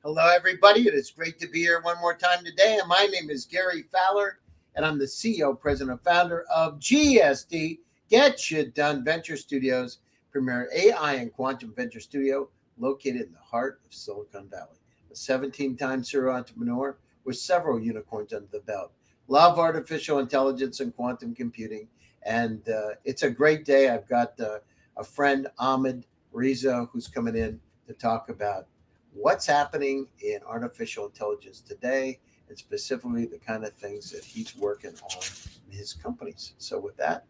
Hello, everybody. It is great to be here one more time today. And my name is Gary Fowler, and I'm the CEO, president, and founder of GSD, Get Shit Done Venture Studios, premier AI and quantum venture studio located in the heart of Silicon Valley. A 17-time serial entrepreneur with several unicorns under the belt. Love artificial intelligence and quantum computing. And it's a great day. I've got a friend, Ahmed, Reza, who's coming in to talk about what's happening in artificial intelligence today, and specifically the kind of things that he's working on in his companies. So with that,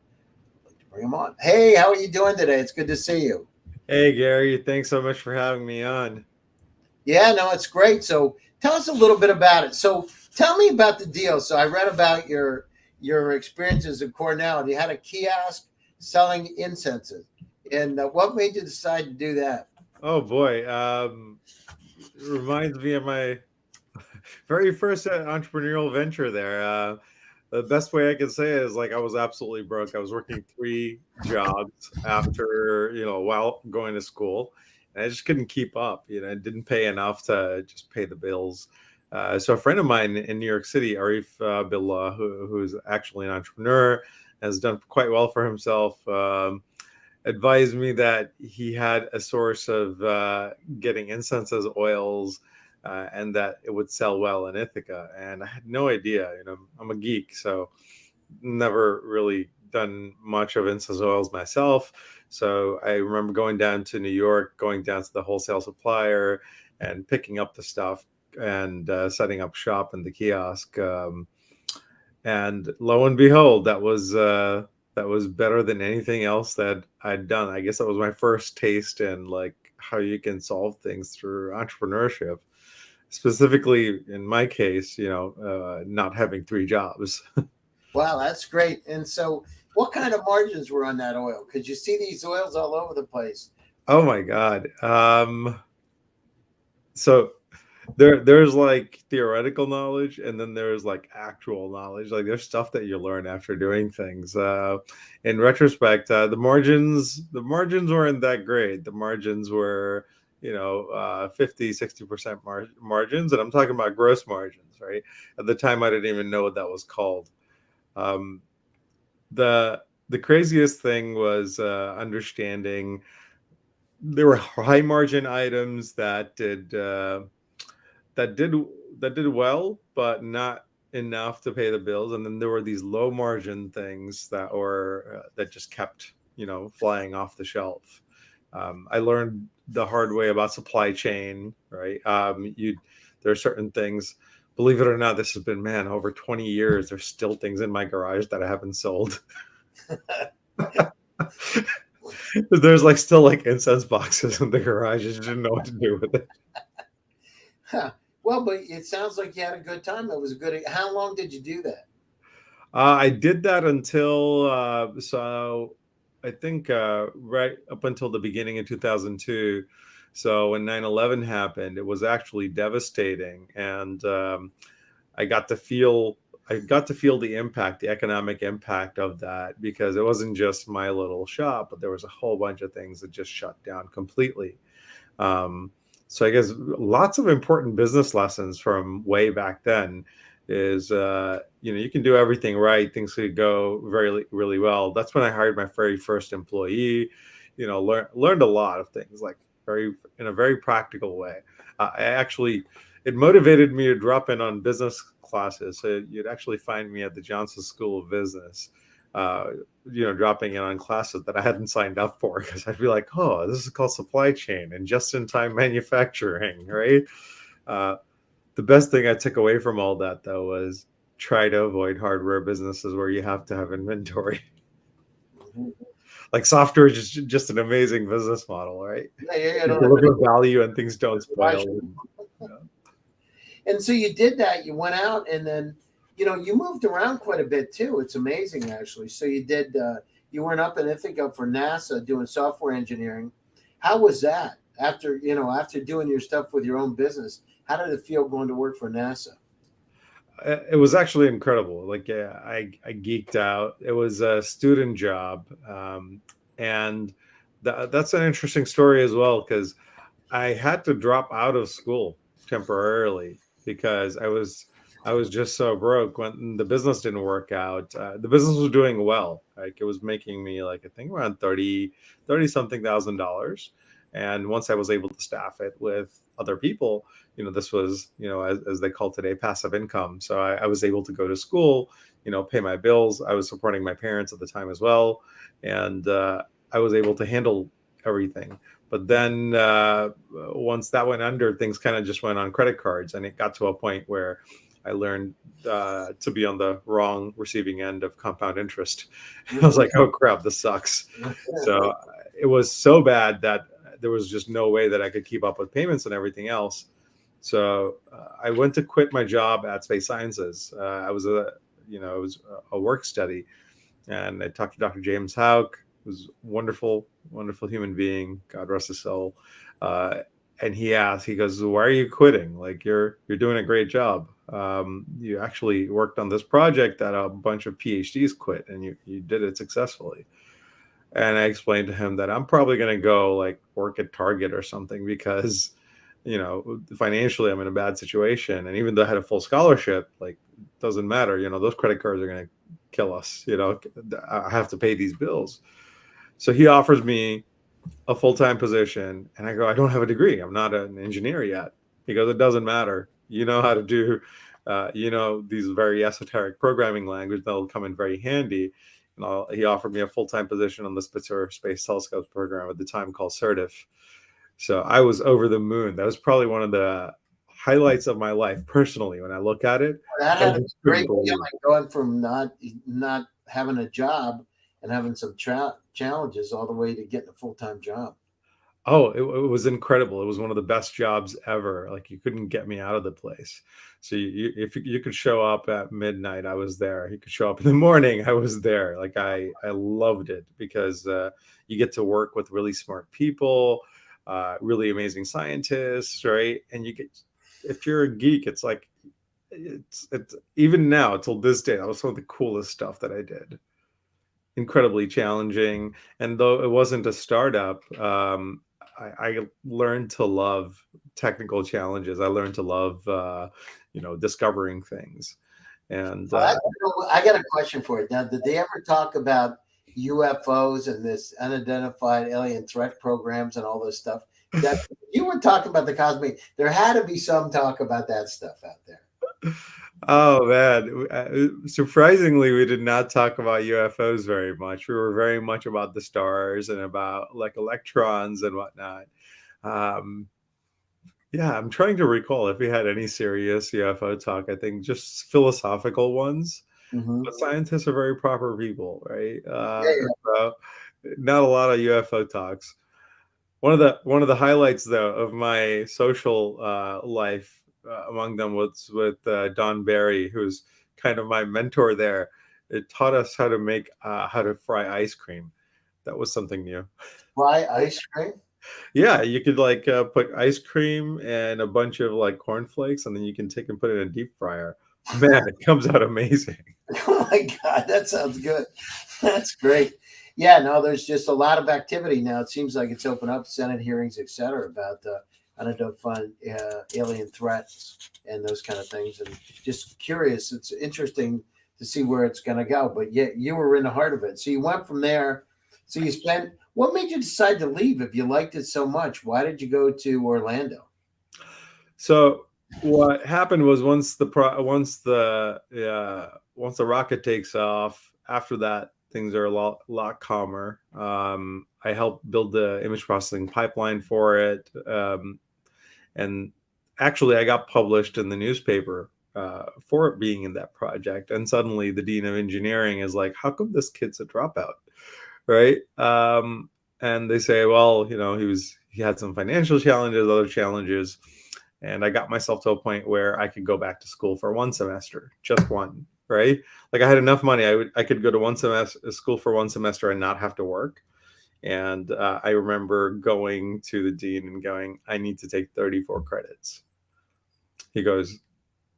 I'd like to bring him on. Hey, how are you doing today? It's good to see you. Hey, Gary, thanks so much for having me on. Yeah, no, it's great. So tell us a little bit about it. So tell me about the deal. So I read about your experiences at Cornell. You had a kiosk selling incenses. And what made you decide to do that? Oh boy, reminds me of my very first entrepreneurial venture there. The best way I can say it is like I was absolutely broke. I was working 3 jobs after, while going to school, and I just couldn't keep up. It didn't pay enough to just pay the bills. So a friend of mine in New York City, Arif Billah, who's actually an entrepreneur, has done quite well for himself. Advised me that he had a source of getting incenses, oils, and that it would sell well in Ithaca. And I had no idea. I'm a geek, so never really done much of incense oils myself. So I remember going down to New York, going down to the wholesale supplier, and picking up the stuff and setting up shop in the kiosk. And lo and behold, that was better than anything else that I'd done. I guess that was my first taste in like how you can solve things through entrepreneurship. Specifically, in my case, not having 3 jobs. Wow, that's great. And so what kind of margins were on that oil? Because you see these oils all over the place. Oh my God. So there's like theoretical knowledge, and then there's like actual knowledge. Like there's stuff that you learn after doing things. In retrospect, the margins weren't that great. The margins were 50-60% margins, and I'm talking about gross margins, right? At the time I didn't even know what that was called. um, the craziest thing was understanding there were high margin items that did that did well, but not enough to pay the bills. And then there were these low margin things that just kept flying off the shelf. I learned the hard way about supply chain, right? There are certain things. Believe it or not, this has been over 20 years. There's still things in my garage that I haven't sold. There's like still like incense boxes in the garage. I just didn't know what to do with it. Huh. Well, but it sounds like you had a good time. It was a good. How long did you do that? I did that until so I think right up until the beginning of 2002. So when 9/11 happened, it was actually devastating, and I got to feel the impact, the economic impact of that, because it wasn't just my little shop, but there was a whole bunch of things that just shut down completely. Um, so I guess lots of important business lessons from way back then is you can do everything right, things could go very really well. That's when I hired my very first employee. Learned a lot of things, like very in a very practical way. I actually It motivated me to drop in on business classes. So you'd actually find me at the Johnson School of Business, uh, dropping in on classes that I hadn't signed up for, because I'd be like, oh, this is called supply chain and just-in-time manufacturing, right? Uh, the best thing I took away from all that, though, was try to avoid hardware businesses where you have to have inventory. Mhm. Like software is just an amazing business model, right? Yeah, yeah, I You don't have deliver value and things don't a garage. spoil. Yeah. And so you did that. You went out, and then you moved around quite a bit too. It's amazing, actually. So you did. You went up in Ithaca for NASA doing software engineering. How was that after doing your stuff with your own business? How did it feel going to work for NASA? It was actually incredible. Like, yeah, I geeked out. It was a student job, and that's an interesting story as well, because I had to drop out of school. temporarily because I was just so broke when the business didn't work out. The business was doing well. Like it was making me like I think around 30 something $1,000. And once I was able to staff it with other people, this was, as they call today, passive income. So I was able to go to school, pay my bills. I was supporting my parents at the time as well. And I was able to handle everything. But then once that went under, things kind of just went on credit cards. And it got to a point where I learned to be on the wrong receiving end of compound interest. I was like, oh crap, this sucks. So it was so bad that there was just no way that I could keep up with payments and everything else. So I went to quit my job at Space Sciences. I was it was a work study, and I talked to Dr. James Houck, who's wonderful, wonderful human being. God rest his soul. And he goes, "Why are you quitting? Like you're doing a great job. You actually worked on this project that a bunch of PhDs quit, and you did it successfully." And I explained to him that I'm probably going to go like work at Target or something because, financially I'm in a bad situation. And even though I had a full scholarship, like it doesn't matter, those credit cards are going to kill us. I have to pay these bills. So he offers me a full-time position. And I go, I don't have a degree. I'm not an engineer yet. He goes, it doesn't matter. You know how to do, these very esoteric programming language that'll come in very handy. He offered me a full-time position on the Spitzer Space Telescope program at the time called Certif. So I was over the moon. That was probably one of the highlights of my life personally. When I look at it, that had a great feeling going from not having a job and having some challenges all the way to getting a full-time job. Oh, it was incredible. It was one of the best jobs ever. Like you couldn't get me out of the place. So if you could show up at midnight, I was there. You could show up in the morning, I was there. Like I loved it because you get to work with really smart people, really amazing scientists, right? And if you're a geek, it's like it's even now till this day, that was some of the coolest stuff that I did. Incredibly challenging, and though it wasn't a startup, I learned to love technical challenges. I learned to love, discovering things. And I got a question for you. Now, did they ever talk about UFOs and this unidentified alien threat programs and all this stuff? That you were talking about the cosmic. There had to be some talk about that stuff out there. Oh man, surprisingly, we did not talk about UFOs very much. We were very much about the stars and about like electrons and whatnot. Yeah, I'm trying to recall if we had any serious UFO talk. I think just philosophical ones. Mm-hmm. But scientists are very proper people, right? Yeah. So not a lot of UFO talks. One of the highlights though of my social life among them was with Don Barry, who's kind of my mentor there. It taught us how to fry ice cream. That was something new. Fry ice cream? Yeah, you could like put ice cream and a bunch of like cornflakes, and then you can take and put it in a deep fryer. Man, it comes out amazing. Oh my God, that sounds good. That's great. Yeah, no, there's just a lot of activity now. It seems like it's opened up Senate hearings, et cetera, about unidentified alien threats and those kind of things. And just curious, it's interesting to see where it's going to go. But yeah, you were in the heart of it. So you went from there. So what made you decide to leave if you liked it so much? Why did you go to Orlando? So what happened was once the rocket takes off, after that things are a lot calmer. I helped build the image processing pipeline for it, and actually I got published in the newspaper for it being in that project. And suddenly the dean of engineering is like, "How come this kid's a dropout?" Right? And they say, "Well, he had some financial challenges, other challenges." And I got myself to a point where I could go back to school for one semester, just one, right? Like I had enough money. I could go to school for one semester and not have to work. And I remember going to the dean and going, "I need to take 34 credits." He goes,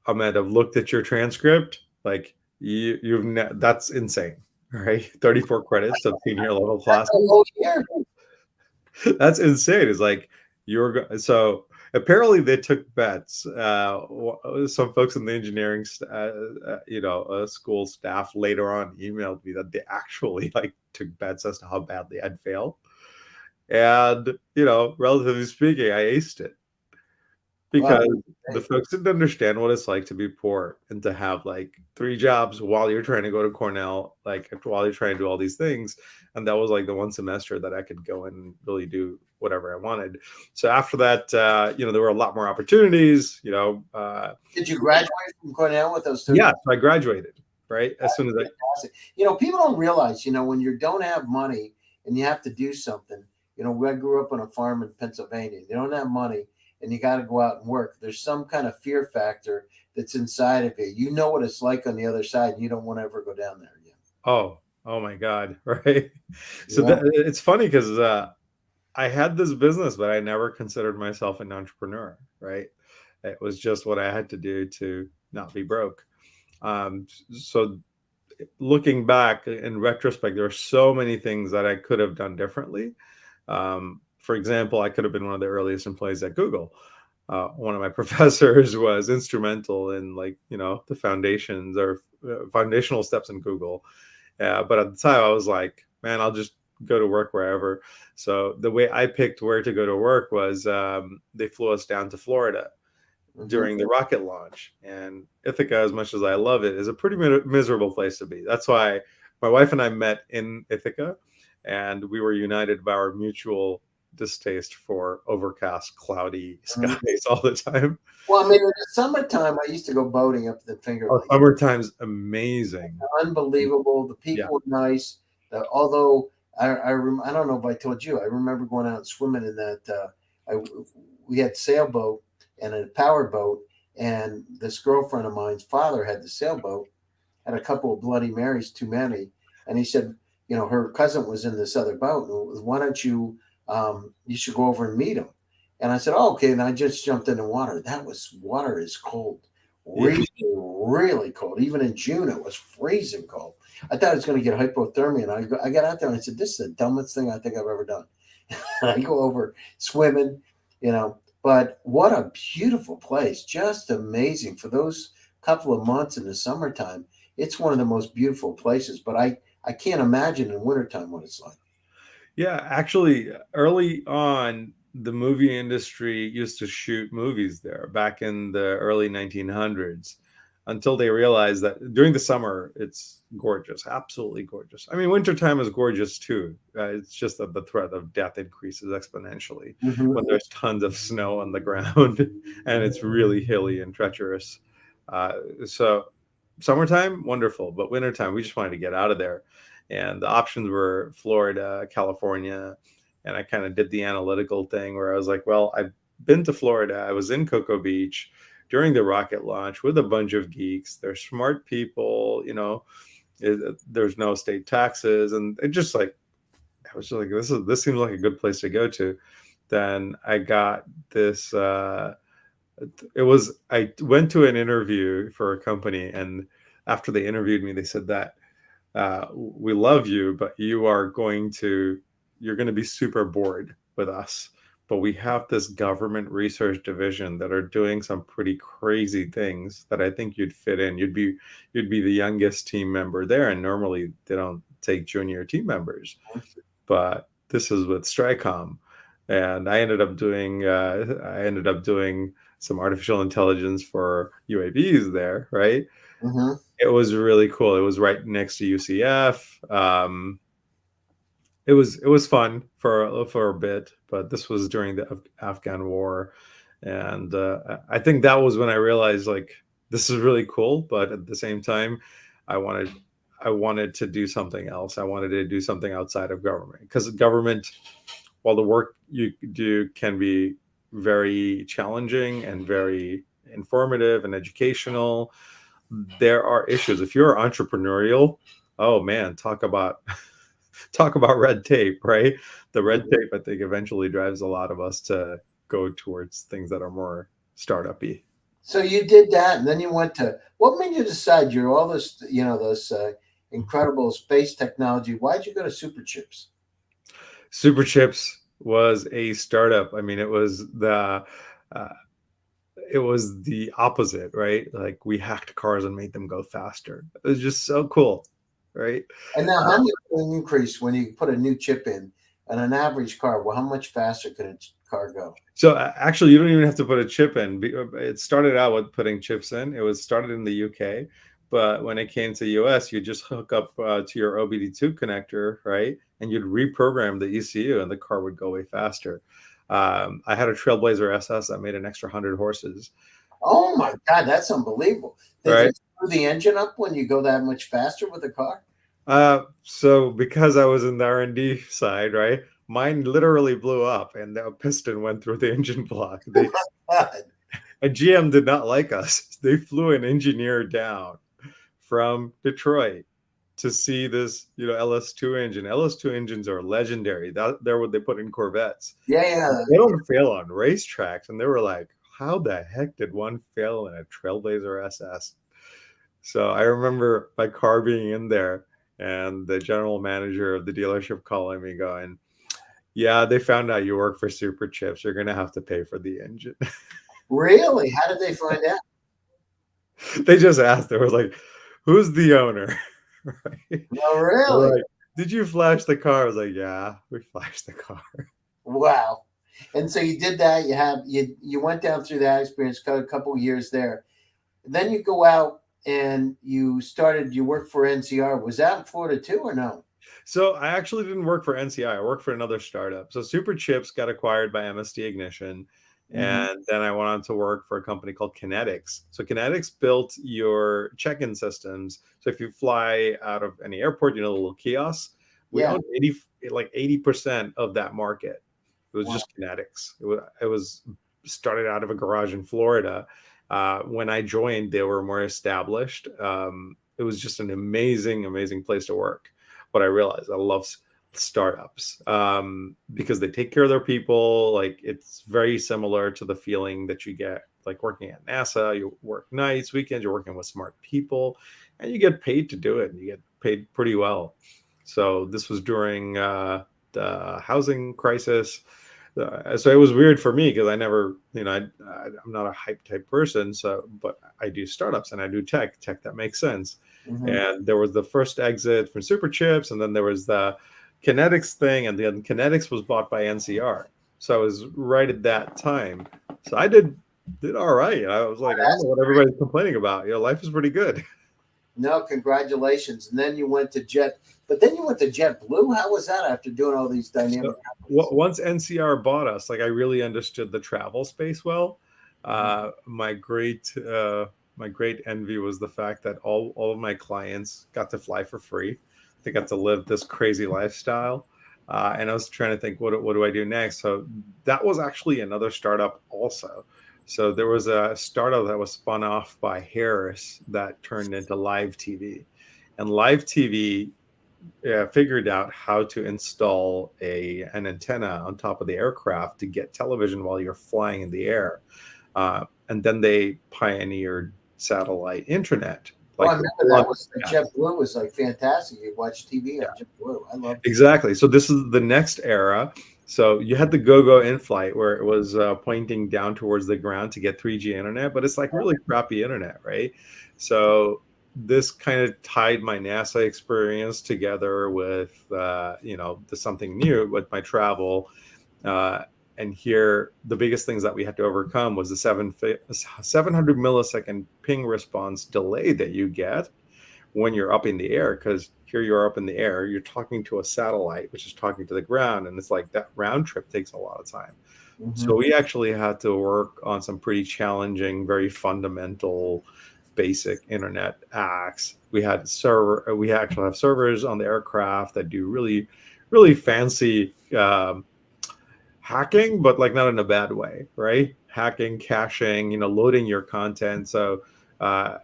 "Ahmed, I've looked at your transcript. Like that's insane, right? 34 credits of senior level classes. That's insane." It's like so apparently they took bets. Some folks in the engineering, school staff later on emailed me that they actually like took bets as to how badly I'd fail. And, relatively speaking, I aced it because the folks didn't understand what it's like to be poor and to have like 3 jobs while you're trying to go to Cornell, like while you're trying to do all these things. And that was like the one semester that I could go and really do whatever I wanted. So after that, there were a lot more opportunities, Did you graduate from Cornell with those 2? Yeah, I graduated, right? As soon as people don't realize, when you don't have money and you have to do something, I grew up on a farm in Pennsylvania. You don't have money and you got to go out and work. There's some kind of fear factor that's inside of you. You know what it's like on the other side, and you don't want to ever go down there again. Oh my God, right? So it's funny because I had this business, but I never considered myself an entrepreneur, right? It was just what I had to do to not be broke. So looking back in retrospect, there are so many things that I could have done differently. For example, I could have been one of the earliest employees at Google. One of my professors was instrumental in the foundations or foundational steps in Google. But at the time I was like, man, I'll just go to work wherever. So the way I picked where to go to work was they flew us down to Florida during the rocket launch. And Ithaca, as much as I love it, is a pretty miserable place to be. That's why my wife and I met in Ithaca, and we were united by our mutual distaste for overcast, cloudy skies all the time. Well, I mean, in the summertime, I used to go boating up the Finger Lakes. Summertime's amazing. Unbelievable. The people were nice. Although I don't know if I told you, I remember going out and swimming in that. We had sailboat and a power boat, and this girlfriend of mine's father had the sailboat, had a couple of Bloody Marys too many, and he said, her cousin was in this other boat. Why don't you? You should go over and meet him. And I said, oh, okay. And I just jumped in the water. Water is cold, really, really cold. Even in June, it was freezing cold. I thought I was going to get hypothermia. And I got out there and I said, this is the dumbest thing I think I've ever done. I go over swimming, but what a beautiful place. Just amazing. For those couple of months in the summertime, it's one of the most beautiful places. But I can't imagine in wintertime what it's like. Yeah, actually, early on, the movie industry used to shoot movies there back in the early 1900s until they realized that during the summer, it's gorgeous, absolutely gorgeous. I mean, wintertime is gorgeous too. It's just that the threat of death increases exponentially when there's tons of snow on the ground and it's really hilly and treacherous. So summertime, wonderful, but wintertime, we just wanted to get out of there. And the options were Florida, California. And I kind of did the analytical thing where I was like, well, I've been to Florida. I was in Cocoa Beach during the rocket launch with a bunch of geeks. They're smart people, there's no state taxes. And it just like, I was just like, this seems like a good place to go to. Then I got this, I went to an interview for a company, and after they interviewed me, they said that, we love you, but you're going to be super bored with us. But we have this government research division that are doing some pretty crazy things that I think you'd fit in. You'd be the youngest team member there, and normally they don't take junior team members. But this is with Stricom, and I ended up doing some artificial intelligence for UAVs there, right? It was really cool. It was right next to UCF. It was fun for a bit, but this was during the Afghan war, and I think that was when I realized like this is really cool, but at the same time, I wanted to do something else. I wanted to do something outside of government, because government, while the work you do can be very challenging and very informative and educational, there are issues. If you're entrepreneurial, oh man, talk about red tape, right? The red tape, I think, eventually drives a lot of us to go towards things that are more startup-y. So you did that, and then you went to, what made you decide you're all this, this incredible space technology? Why'd you go to Superchips? Superchips was a startup. I mean, it was uh, it was the opposite, right? Like we hacked cars and made them go faster. It was just so cool, right? And now, Uh, how much will it increase when you put a new chip in? On an average car, well, how much faster could a car go? so actually, you don't even have to put a chip in. It started out with putting chips in. It was started in the UK, but when it came to US, you just hook up to your OBD2 connector, right? And you'd reprogram the ECU, and the car would go way faster. I had a Trailblazer SS that made an extra 100 horses, Oh my God, that's unbelievable. Does right? it screw the engine up when you go that much faster with a car? So because I was in the R&D side, right, mine literally blew up, and the piston went through the engine block. God. And GM did not like us. They flew an engineer down from Detroit to see this, LS2 engine. LS2 engines are legendary. They're what they put in Corvettes. Yeah, yeah. They don't fail on racetracks, and they were like, "How the heck did one fail in a Trailblazer SS?" So I remember my car being in there, and the general manager of the dealership calling me, going, "Yeah, they found out you work for Super Chips. You're gonna have to pay for the engine." Really? How did they find out? They just asked. They were like, "Who's the owner?" Right? No, They're really? like, "Did you flash the car?" I was like, "Yeah, we flashed the car." Wow. And so you did that. You went down through that experience, got a couple of years there. Then you go out and you work for NCR. Was that in Florida too, or no? So I actually didn't work for NCI. I worked for another startup. So Super Chips got acquired by MSD Ignition. Hmm. And then I went on to work for a company called Kinetics. So Kinetics built your check-in systems. So if you fly out of any airport, the little kiosks, we Yeah. owned 80% of that market. It was Wow. just Kinetics. It was started out of a garage in Florida. When I joined, they were more established. It was just an amazing, amazing place to work. What I realized, I love startups because they take care of their people. Like it's very similar to the feeling that you get like working at NASA. You work nights, weekends, you're working with smart people, and you get paid to do it. And you get paid pretty well. So this was during the housing crisis. So it was weird for me because I never, I'm not a hype type person. So, but I do startups and I do tech that makes sense. Hmm. And there was the first exit from Super Chips, and then there was the Kinetics thing, and then Kinetics was bought by NCR. So I was right at that time. So I did all right. I was like, I don't know what everybody's complaining about. Life is pretty good. No, congratulations. And then you went to but then you went to JetBlue. How was that after doing all these dynamic So companies? once NCR bought us, like I really understood the travel space well. Mhm. My great envy was the fact that all of my clients got to fly for free. They got to live this crazy lifestyle. And I was trying to think, what do I do next? So that was actually another startup also. So there was a startup that was spun off by Harris that turned into live TV. And live TV figured out how to install an antenna on top of the aircraft to get television while you're flying in the air. And then they pioneered satellite internet. Oh, I Like remember that was like JetBlue was like fantastic. You watch TV yeah, on JetBlue. I loved it. exactly. So this is the next era. So you had the go-go in flight where it was pointing down towards the ground to get 3G internet, but it's like really crappy internet, right? So this kind of tied my NASA experience together with the something new with my travel. Uh, and here, the biggest things that we had to overcome was the 700 millisecond ping response delay that you get when you're up in the air, because here you're up in the air, you're talking to a satellite, which is talking to the ground. And it's like that round trip takes a lot of time. Hmm. So we actually had to work on some pretty challenging, very fundamental, basic internet acts. We actually have servers on the aircraft that do really, really fancy hacking, but like not in a bad way, right? Hacking, caching, loading your content. So uh,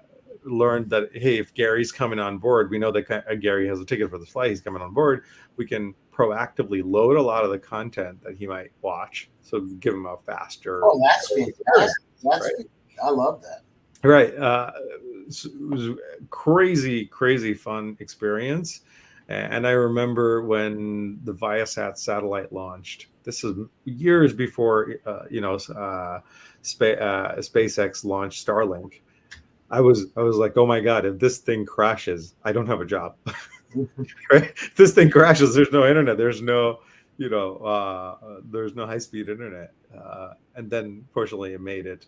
learned that, hey, if Gary's coming on board, we know that Gary has a ticket for the flight, he's coming on board, we can proactively load a lot of the content that he might watch, so give him a faster Oh, that's experience, fantastic. That's right? I love that. Right. It was crazy, crazy fun experience. And I remember when the Viasat satellite launched, this is years before SpaceX launched Starlink. I was like, oh my God, if this thing crashes, I don't have a job. Right? If this thing crashes, there's no internet, there's no there's no high-speed internet. And then fortunately it made it.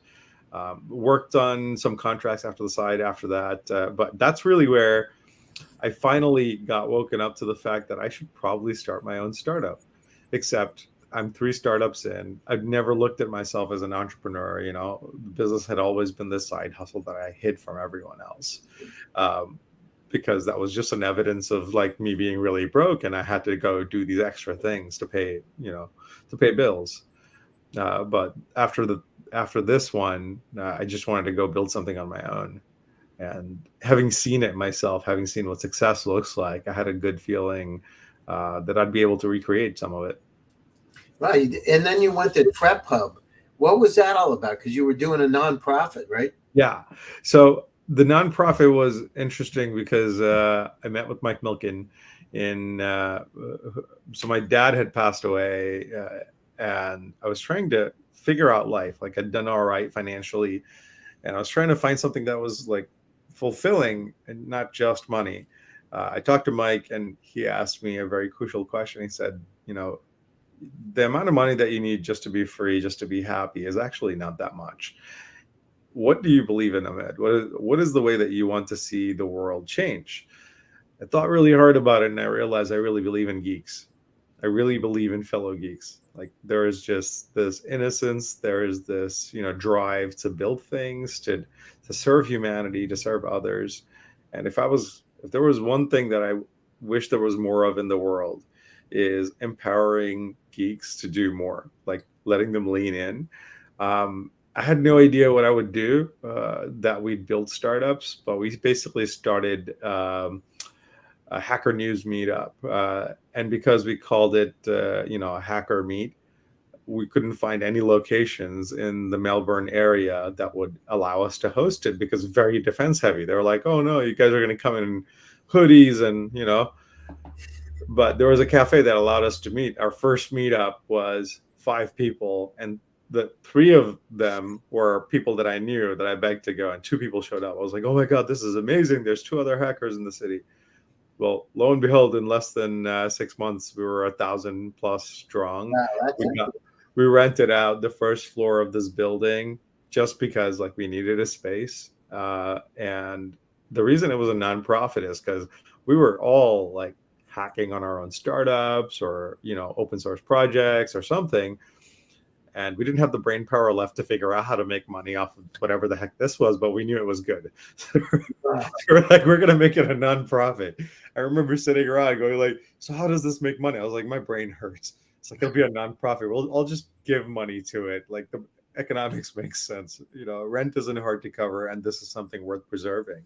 Worked on some contracts after the side after that, but that's really where I finally got woken up to the fact that I should probably start my own startup. Except I'm 3 startups in. I've never looked at myself as an entrepreneur. The business had always been this side hustle that I hid from everyone else, because that was just an evidence of like me being really broke, and I had to go do these extra things to pay bills. But after this one, I just wanted to go build something on my own. And having seen it myself, having seen what success looks like, I had a good feeling that I'd be able to recreate some of it. Right. And then you went to TrepHub. What was that all about? Because you were doing a nonprofit, right? Yeah. So the nonprofit was interesting because I met with Mike Milken so my dad had passed away, and I was trying to figure out life. Like, I'd done all right financially, and I was trying to find something that was like fulfilling and not just money. I talked to Mike, and he asked me a very crucial question. He said, the amount of money that you need just to be free, just to be happy, is actually not that much. What do you believe in, Ahmed? What is the way that you want to see the world change? I thought really hard about it, and I realized I really believe in geeks. I really believe in fellow geeks. Like, there is just this innocence, there is this drive to build things, to serve humanity, to serve others. And if there was one thing that I wish there was more of in the world, is empowering geeks to do more, like letting them lean in. I had no idea what I would do, that we'd build startups, but we basically started a Hacker News meetup. And because we called it, a hacker meet, we couldn't find any locations in the Melbourne area that would allow us to host it, because it's very defense heavy. They were like, oh no, you guys are going to come in hoodies and, but there was a cafe that allowed us to meet. Our first meetup was 5 people, and the 3 of them were people that I knew that I begged to go, and 2 people showed up. I was like, oh my God, this is amazing. There's 2 other hackers in the city. Well, lo and behold, in less than 6 months, we were 1,000 plus strong. Wow, we rented out the first floor of this building just because we needed a space. And the reason it was a nonprofit is because we were all like hacking on our own startups or, open source projects or something. And we didn't have the brain power left to figure out how to make money off of whatever the heck this was, but we knew it was good. So we're like, we're going to make it a nonprofit. I remember sitting around going so how does this make money? I was like, my brain hurts. It's like, it'll be a nonprofit. I'll just give money to it. Like, the economics makes sense. Rent isn't hard to cover, and this is something worth preserving.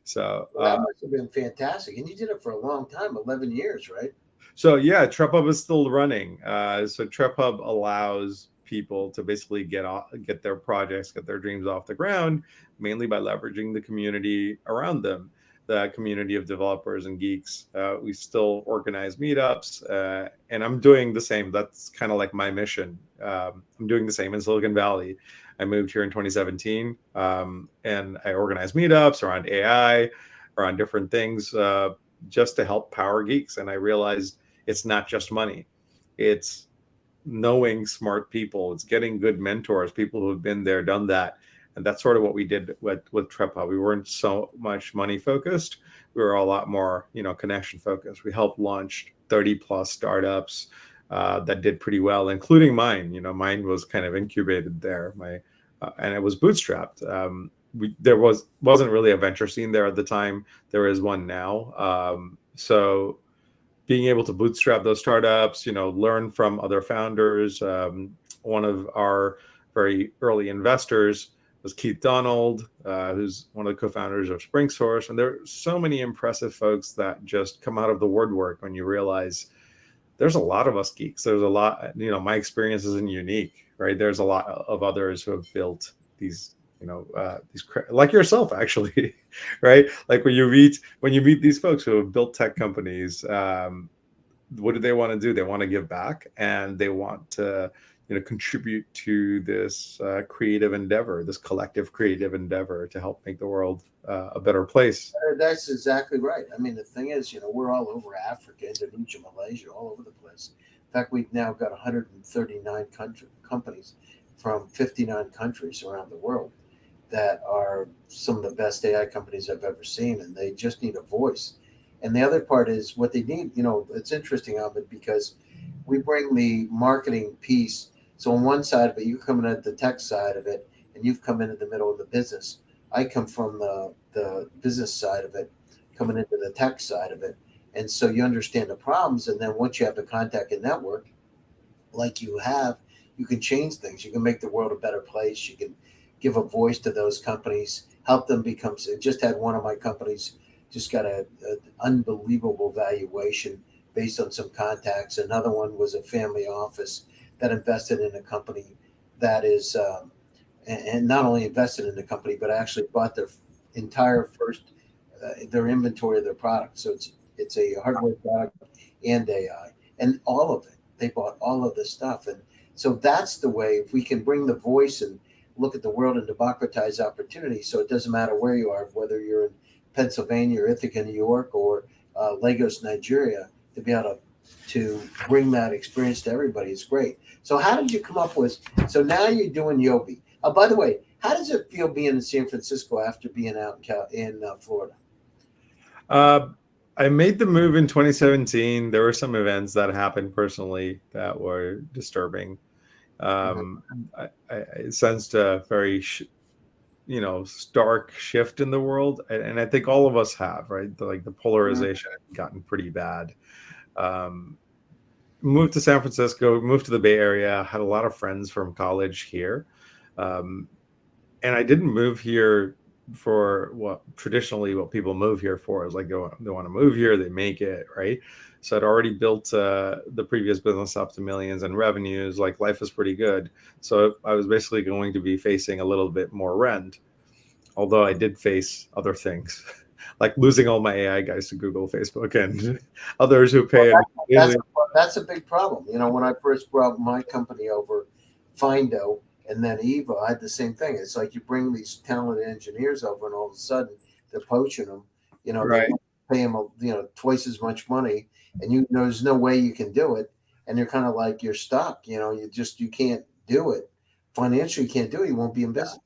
So that must have been fantastic. And you did it for a long time, 11 years, right? So yeah, TrepHub is still running. So TrepHub allows people to basically get their projects, get their dreams off the ground, mainly by leveraging the community around them, the community of developers and geeks. We still organize meetups, and I'm doing the same. That's kind of like my mission. I'm doing the same in Silicon Valley. I moved here in 2017, and I organize meetups around AI, around different things, just to help power geeks. And I realized it's not just money. It's knowing smart people. It's getting good mentors, people who have been there, done that. And that's sort of what we did with TrepHub. We weren't so much money focused. We were a lot more, connection focused. We helped launch 30 plus startups that did pretty well, including mine. Mine was kind of incubated there. And it was bootstrapped. There wasn't really a venture scene there at the time. There is one now. So being able to bootstrap those startups, learn from other founders. One of our very early investors was Keith Donald, who's one of the co-founders of SpringSource. And there are so many impressive folks that just come out of the woodwork when you realize there's a lot of us geeks. There's a lot, my experience isn't unique, right? There's a lot of others who have built these, like yourself, actually, right? Like when you meet these folks who have built tech companies, what do they want to do? They want to give back, and they want to, contribute to this creative endeavor, this collective creative endeavor to help make the world a better place. That's exactly right. I mean, the thing is, we're all over Africa, Indonesia, Malaysia, all over the place. In fact, we've now got 139 companies from 59 countries around the world that are some of the best AI companies I've ever seen, and they just need a voice. And the other part is what they need. It's interesting, Ahmed, because we bring the marketing piece. So on one side of it, you come in at the tech side of it, and you've come in the middle of the business. I come from the business side of it, coming into the tech side of it. And so you understand the problems. And then once you have the contact and network, like you have, you can change things. You can make the world a better place. You can give a voice to those companies, help them become. Just had one of my companies just got an unbelievable valuation based on some contacts. Another one was a family office that invested in a company that is, and not only invested in the company, but actually bought their entire their inventory of their products. So it's a hardware product and AI and all of it. They bought all of this stuff. And so that's the way, if we can bring the voice and look at the world and democratize opportunity. So it doesn't matter where you are, whether you're in Pennsylvania or Ithaca, New York, or Lagos, Nigeria, to be able to bring that experience to everybody is great. So how did you come up with, so now you're doing Yobi. By the way, how does it feel being in San Francisco after being out in Florida? I made the move in 2017. There were some events that happened personally that were disturbing. I sensed a very, stark shift in the world, and I think all of us have, right? The polarization had gotten pretty bad. Moved to San Francisco, moved to the Bay Area, had a lot of friends from college here. And I didn't move here for what people move here for is like they want to move here, they make it, right? So I'd already built the previous business up to millions in revenues. Like life is pretty good. So I was basically going to be facing a little bit more rent, although I did face other things like losing all my AI guys to Google, Facebook, and others who pay. That's a big problem. When I first brought my company over, Findo, and then Eva, I had the same thing. It's like you bring these talented engineers over, and all of a sudden they're poaching them. Right. They pay them, twice as much money, and there's no way you can do it, and you're kind of like you're stuck. You can't do it financially. You can't do it. You won't be in business.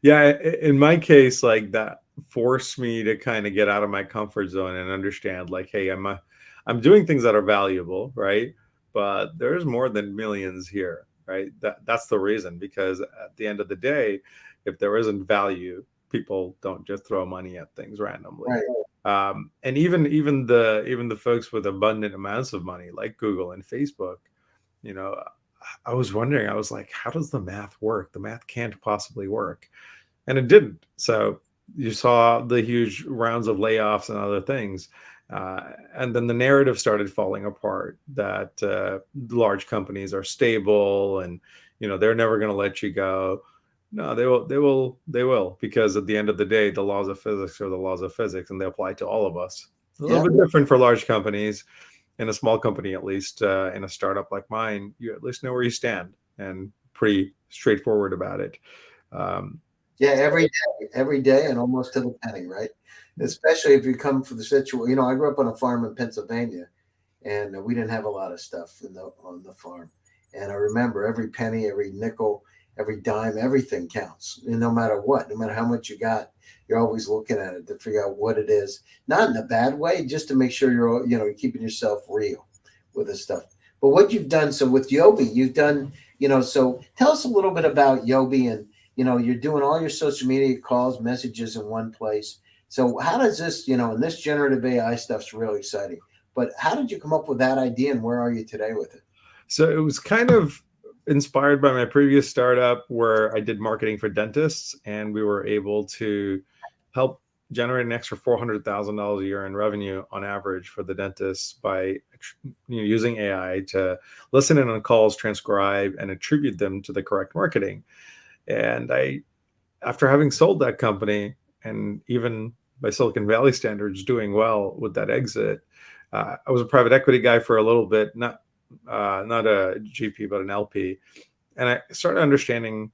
Yeah, in my case, like that forced me to kind of get out of my comfort zone and understand, like, hey, I'm doing things that are valuable, right? But there's more than millions here, right? That's the reason, because at the end of the day, if there isn't value, people don't just throw money at things randomly. Right. And even the folks with abundant amounts of money, like Google and Facebook, I was wondering, I was like, how does the math work? The math can't possibly work. And it didn't. So you saw the huge rounds of layoffs and other things. And then the narrative started falling apart that large companies are stable and, they're never going to let you go. No, they will, because at the end of the day, the laws of physics are the laws of physics, and they apply to all of us. A little bit different for large companies. In a small company, at least in a startup like mine, you at least know where you stand and pretty straightforward about it. Every day, and almost to the penny, right? Especially if you come from the situation. I grew up on a farm in Pennsylvania, and we didn't have a lot of stuff on the farm. And I remember every penny, every nickel, every dime, everything counts. And no matter what, no matter how much you got, you're always looking at it to figure out what it is. Not in a bad way, just to make sure you're keeping yourself real with this stuff. But what you've done, so with Yobi, you've done, so tell us a little bit about Yobi, and you're doing all your social media calls, messages in one place. So how does this, and this generative AI stuff's really exciting, but how did you come up with that idea, and where are you today with it? So it was kind of inspired by my previous startup where I did marketing for dentists, and we were able to help generate an extra $400,000 a year in revenue on average for the dentists by using AI to listen in on calls, transcribe, and attribute them to the correct marketing. And after having sold that company, and even by Silicon Valley standards doing well with that exit, I was a private equity guy for a little bit, not a GP, but an LP. And I started understanding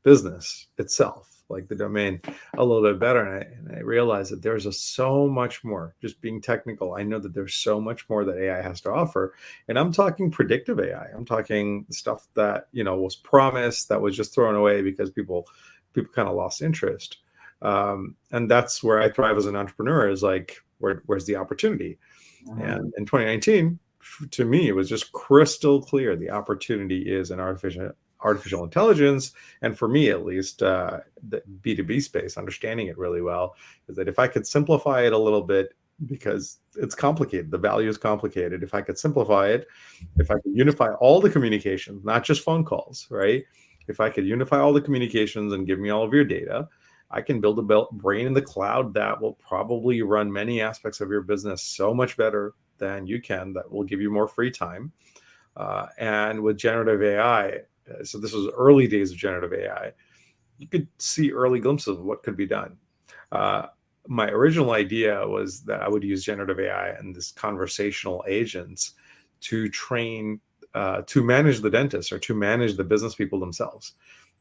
business itself, like the domain, a little bit better. And I realized that there's so much more. Just being technical, I know that there's so much more that AI has to offer. And I'm talking predictive AI. I'm talking stuff that, was promised, that was just thrown away because people kind of lost interest. And that's where I thrive as an entrepreneur, is like, where's the opportunity? And in 2019, to me, it was just crystal clear the opportunity is in artificial intelligence. And for me, at least, the B2B space, understanding it really well, is that if I could simplify it a little bit, because it's complicated, the value is complicated. If I could simplify it, if I could unify all the communications, not just phone calls, right? If I could unify all the communications and give me all of your data, I can build a brain in the cloud that will probably run many aspects of your business so much better than you can, that will give you more free time. And with generative AI, so this was early days of generative AI, you could see early glimpses of what could be done. My original idea was that I would use generative AI and this conversational agents to train, to manage the dentists, or to manage the business people themselves.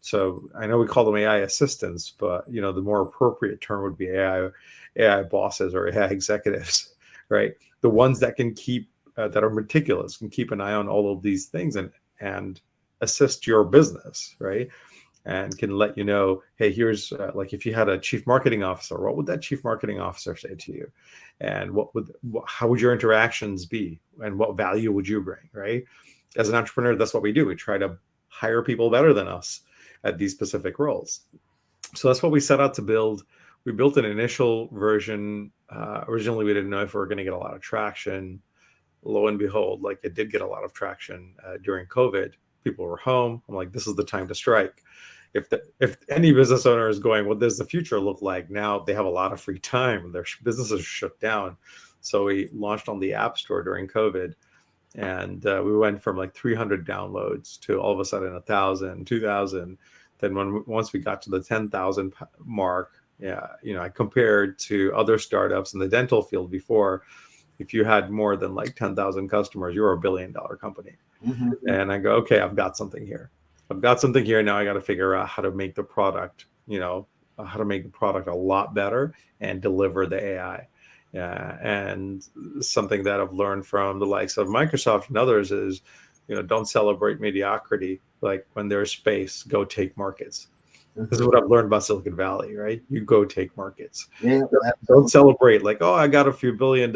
So I know we call them AI assistants, but the more appropriate term would be AI bosses or AI executives, right? The ones that can keep, that are meticulous, can keep an eye on all of these things and assist your business, right? And can let you know, hey, here's like, if you had a chief marketing officer, what would that chief marketing officer say to you? And how would your interactions be? And what value would you bring, right? As an entrepreneur, that's what we do. We try to hire people better than us at these specific roles. So that's what we set out to build. We built an initial version. Originally, we didn't know if we were going to get a lot of traction. Lo and behold, like, it did get a lot of traction during COVID. People were home. I'm like, this is the time to strike. If any business owner is going, what does the future look like? Now they have a lot of free time. Their businesses are shut down. So we launched on the App Store during COVID. And we went from like 300 downloads to all of a sudden 1,000, 2,000. Then once we got to the 10,000 mark, I compared to other startups in the dental field before. If you had more than like 10,000 customers, you were $1 billion company. Mm-hmm. And I go, okay, I've got something here. Now I got to figure out how to make the product, how to make the product a lot better and deliver the AI. And something that I've learned from the likes of Microsoft and others is, don't celebrate mediocrity. Like, when there's space, go take markets. Mm-hmm. This is what I've learned about Silicon Valley, right? You go take markets. Yeah, don't celebrate like, oh, I got a few $1 billion.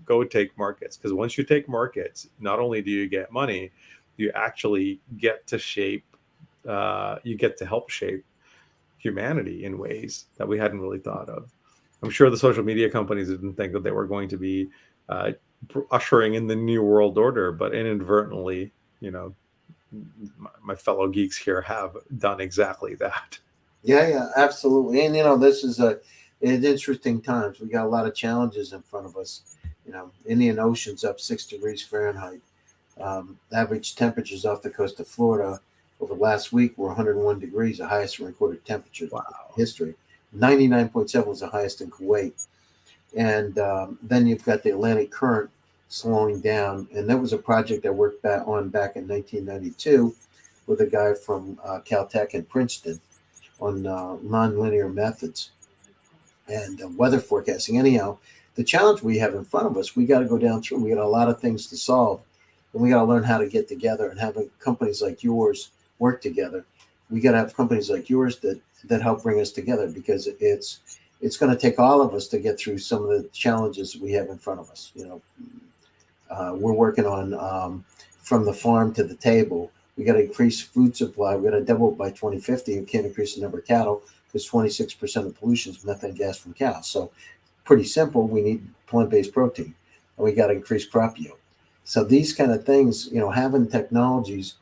Go take markets. Because once you take markets, not only do you get money, you actually get to help shape humanity in ways that we hadn't really thought of. I'm sure the social media companies didn't think that they were going to be ushering in the new world order, but inadvertently, my fellow geeks here have done exactly that. Yeah, absolutely. And this is an interesting times. We got a lot of challenges in front of us. Indian Ocean's up 6 degrees Fahrenheit. Average temperatures off the coast of Florida over last week were 101 degrees, the highest recorded temperature in history. 99.7 was the highest in Kuwait. And then you've got the Atlantic current slowing down. And that was a project I worked on back in 1992 with a guy from Caltech and Princeton on nonlinear methods and weather forecasting. Anyhow, the challenge we have in front of us, we got to go down through. We got a lot of things to solve. And we got to learn how to get together, and having companies like yours work together. We got to have companies like yours that help bring us together, because it's going to take all of us to get through some of the challenges we have in front of us. We're working on from the farm to the table. We got to increase food supply. We got to double it by 2050. We can't increase the number of cattle because 26% of pollution is methane gas from cows. So pretty simple. We need plant-based protein, and we got to increase crop yield. So these kind of things, having technologies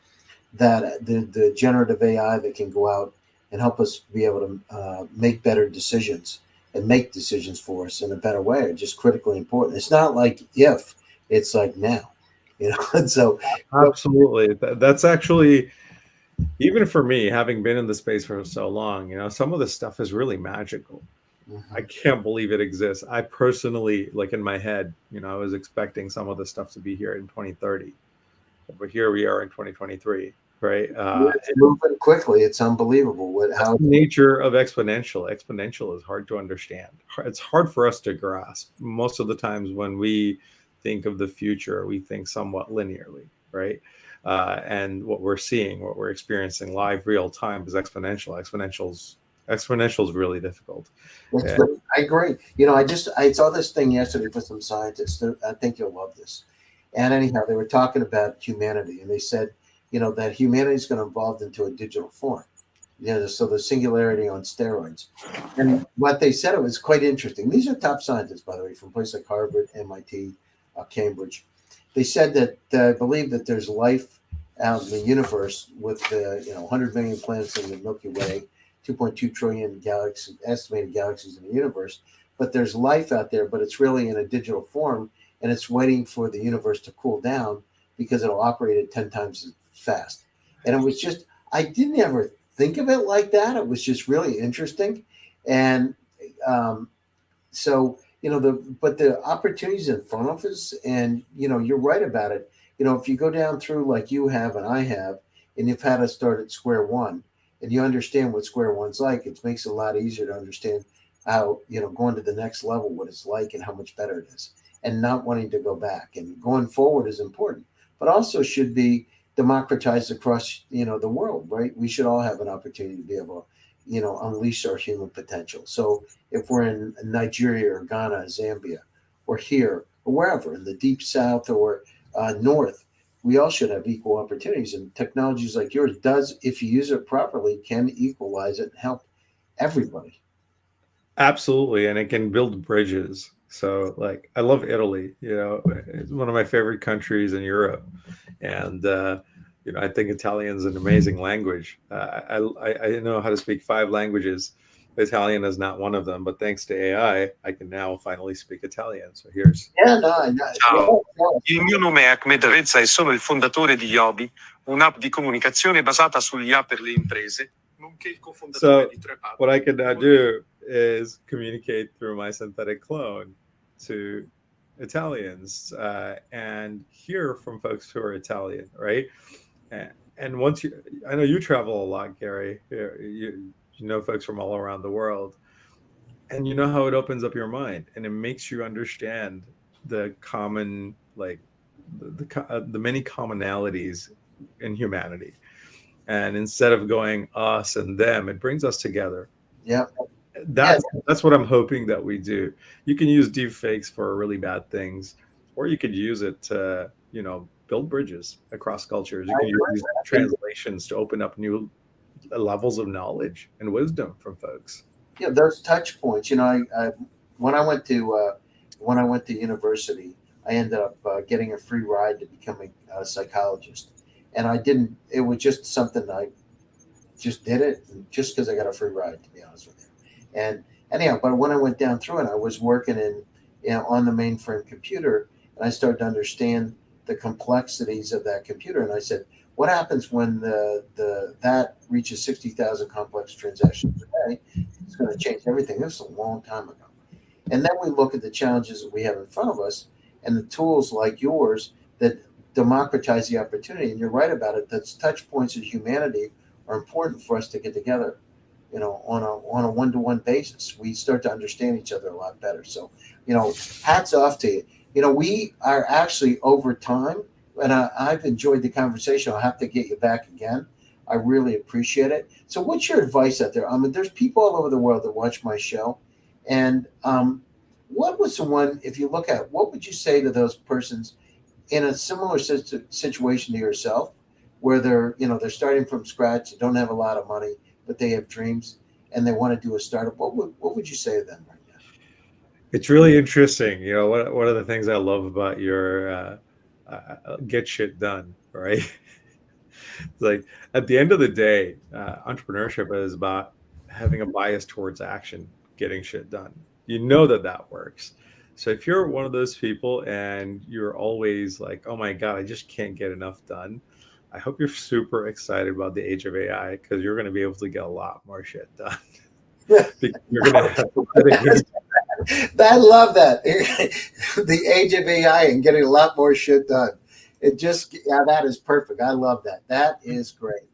that the generative AI that can go out and help us be able to make better decisions and make decisions for us in a better way are just critically important. It's not like if, it's like now, and so absolutely. That's actually, even for me, having been in the space for so long, some of this stuff is really magical. I can't believe it exists. I personally, like in my head, I was expecting some of the stuff to be here in 2030, but here we are in 2023, right? It's moving quickly. It's unbelievable That's the nature of exponential. Exponential is hard to understand. It's hard for us to grasp. Most of the times when we think of the future, we think somewhat linearly, right? And what we're seeing, what we're experiencing live, real time is exponential. Exponential is really difficult. I agree. I saw this thing yesterday with some scientists. I think you'll love this. And anyhow, they were talking about humanity, and they said, that humanity is going to evolve into a digital form. So the singularity on steroids. And what they said, it was quite interesting. These are top scientists, by the way, from places like Harvard, MIT, Cambridge. They said that I believe that there's life out in the universe with 100 million planets in the Milky Way, 2.2 trillion estimated galaxies in the universe. But there's life out there, but it's really in a digital form, and it's waiting for the universe to cool down because it'll operate at 10 times as fast. And it was just, I didn't ever think of it like that. It was just really interesting. And so, but the opportunities in front of us, and, you're right about it. If you go down through like you have and I have, and you've had to start at square one, and you understand what square one's like, it makes it a lot easier to understand how, going to the next level, what it's like and how much better it is, and not wanting to go back. And going forward is important, but also should be democratized across, the world, right? We should all have an opportunity to be able to, unleash our human potential. So if we're in Nigeria or Ghana, Zambia, or here, or wherever, in the deep south or north, we all should have equal opportunities. And technologies like yours does, if you use it properly, can equalize it and help everybody. Absolutely. And it can build bridges. So like, I love Italy, it's one of my favorite countries in Europe. And, I think Italian is an amazing language. I know how to speak 5 languages. Italian is not one of them, but thanks to AI, I can now finally speak Italian. So here's. Ciao, il mio nome è Ahmed Reza e sono il fondatore di Yobi, un'app di comunicazione basata sugli app per le imprese, nonché il cofondatore di TrepHub. What I can now do is communicate through my synthetic clone to Italians and hear from folks who are Italian, right? And once I know you travel a lot, Gary. You know folks from all around the world, and you know how it opens up your mind and it makes you understand the common, like the many commonalities in humanity. And instead of going us and them, it brings us together. Yeah. That's what I'm hoping that we do. You can use deep fakes for really bad things, or you could use it to, build bridges across cultures. You can use translations to open up new levels of knowledge and wisdom from folks. Yeah, those touch points. When I went to university, I ended up getting a free ride to become a psychologist, and I didn't. It was just something I just did it just because I got a free ride, to be honest with you. And anyhow, but when I went down through it, I was working on the mainframe computer, and I started to understand the complexities of that computer. And I said, what happens when that reaches 60,000 complex transactions a day? It's going to change everything. This was a long time ago. And then we look at the challenges that we have in front of us and the tools like yours that democratize the opportunity. And you're right about it. That's touch points of humanity are important for us to get together, on a one-to-one basis. We start to understand each other a lot better. So, hats off to you. We are actually over time, and I've enjoyed the conversation. I'll have to get you back again. I really appreciate it. So what's your advice out there? There's people all over the world that watch my show. And what was the one, if you look at, what would you say to those persons in a similar situation to yourself, where they're starting from scratch, they don't have a lot of money, but they have dreams and they want to do a startup? What would you say to them right now? It's really interesting. One of the things I love about your get shit done, right? It's like at the end of the day, entrepreneurship is about having a bias towards action, getting shit done. That works. So if you're one of those people and you're always like, oh my God, I just can't get enough done, I hope you're super excited about the age of AI, because you're going to be able to get a lot more shit done. because you're going to have to I love that. The age of AI and getting a lot more shit done. That is perfect. I love that. That is great.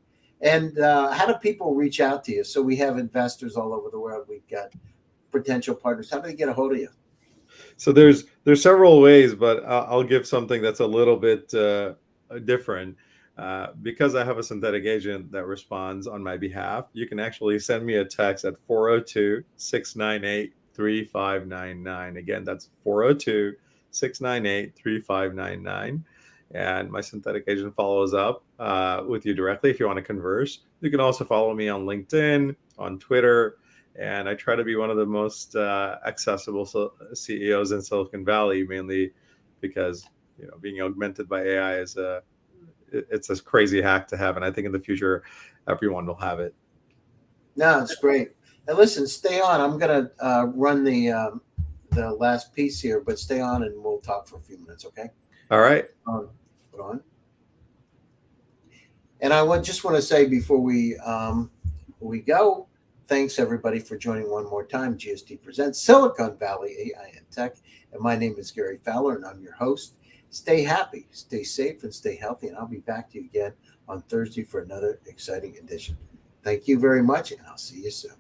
And how do people reach out to you? So we have investors all over the world. We've got potential partners. How do they get a hold of you? So there's several ways, but I'll give something that's a little bit different. Because I have a synthetic agent that responds on my behalf, you can actually send me a text at 402-698-3599. Again, that's 402-698-3599. And my synthetic agent follows up with you directly if you want to converse. You can also follow me on LinkedIn, on Twitter, and I try to be one of the most accessible CEOs in Silicon Valley, mainly because being augmented by AI it's a crazy hack to have, and I think in the future everyone will have it. No, it's great. And listen, stay on. I'm gonna run the last piece here, but stay on and we'll talk for a few minutes, okay? All right. Put on. And I just want to say before we go, thanks everybody for joining one more time. GST presents Silicon Valley AI and Tech, and my name is Gary Fowler, and I'm your host. Stay happy, stay safe, and stay healthy. And I'll be back to you again on Thursday for another exciting edition. Thank you very much, and I'll see you soon.